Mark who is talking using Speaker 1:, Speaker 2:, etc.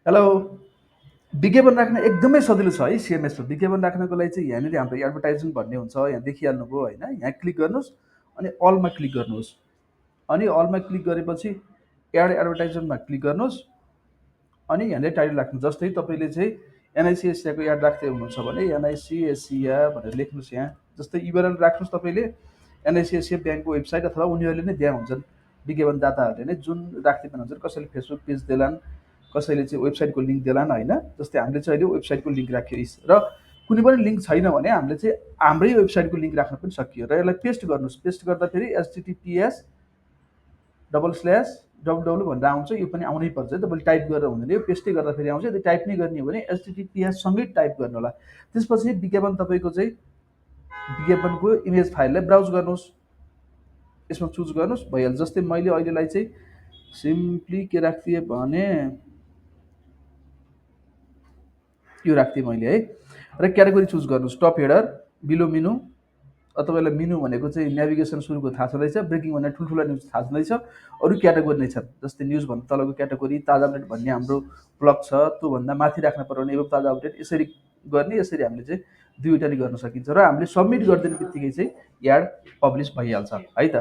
Speaker 1: Hello. विज्ञापन राख्न एकदमै सजिलो छ है सिएमएसमा। विज्ञापन राख्नको लागि चाहिँ यहाँनिर हाम्रो एडभर्टाइजमेन्ट भन्ने हुन्छ, यहाँ देखिहाल्नुभयो होइन। यहाँ क्लिक गर्नुहोस् अनि अलमा क्लिक गर्नुहोस्। अनि अलमा क्लिक गरेपछि एड एडभर्टाइजमेन्टमा क्लिक गर्नुहोस्। अनि यहाँनिर टाइटल राख्नु, जस्तै तपाईँले चाहिँ एनआइसी एसियाको एड राख्दै हुनुहुन्छ भने एनआइसी एसिया भनेर लेख्नुहोस्। यहाँ जस्तै युआरएल राख्नुहोस् तपाईँले, एनआइसी एसिया ब्याङ्कको वेबसाइट अथवा उनीहरूले नै दिया हुन्छन्, विज्ञापनदाताहरूले नै जुन राख्दै हुन्छन्। कसैले फेसबुक पेज देलान्, कसैले चाहिँ वेबसाइटको लिङ्क देलान् होइन। जस्तै हामीले चाहिँ अहिले वेबसाइटको लिङ्क राख्यो र कुनै पनि लिङ्क छैन भने हामीले चाहिँ हाम्रै वेबसाइटको लिङ्क राख्न पनि सकियो। र यसलाई पेस्ट गर्नुहोस्। पेस्ट गर्दाखेरि एचटिटिपिएस डबल स्ल्यास डब्लु भनेर आउँछ, यो पनि आउनै पर्छ। तपाईँले टाइप गरेर हुँदैन, यो पेस्टै गर्दा फेरि आउँछ। यदि टाइप नै गर्ने हो भने एचटिटिपिएस सँगै टाइप गर्नु होला। त्यसपछि विज्ञापन तपाईँको चाहिँ विज्ञापनको इमेज फाइललाई ब्राउज गर्नुहोस्, यसमा चुज गर्नुहोस्, भइहाल्छ। जस्तै मैले अहिलेलाई चाहिँ सिम्पली के राखिदिएँ भने यो राखिदिएँ मैले है। र क्याटेगोरी चुज गर्नुहोस्, टप हेडर, बिलो मिनु। तपाईँलाई मिनु भनेको चाहिँ नेभिगेसन सुरुको थाहा छँदैछ, ब्रेकिङ भन्ने ठुल्ठुला न्युज थाहा छँदैछ, अरू क्याटेगोरी नै छन्। जस्तै न्युज भन्दा तलको क्याटेगोरी, ताजा अपडेट भन्ने हाम्रो ब्लग छ, त्योभन्दा माथि राख्न पर्यो भने एवं ताजा अपडेट। यसरी गर्ने, यसरी हामीले चाहिँ दुईवटा नै गर्न सकिन्छ। र हामीले सबमिट गरिदिने बित्तिकै चाहिँ एड पब्लिस भइहाल्छ है त।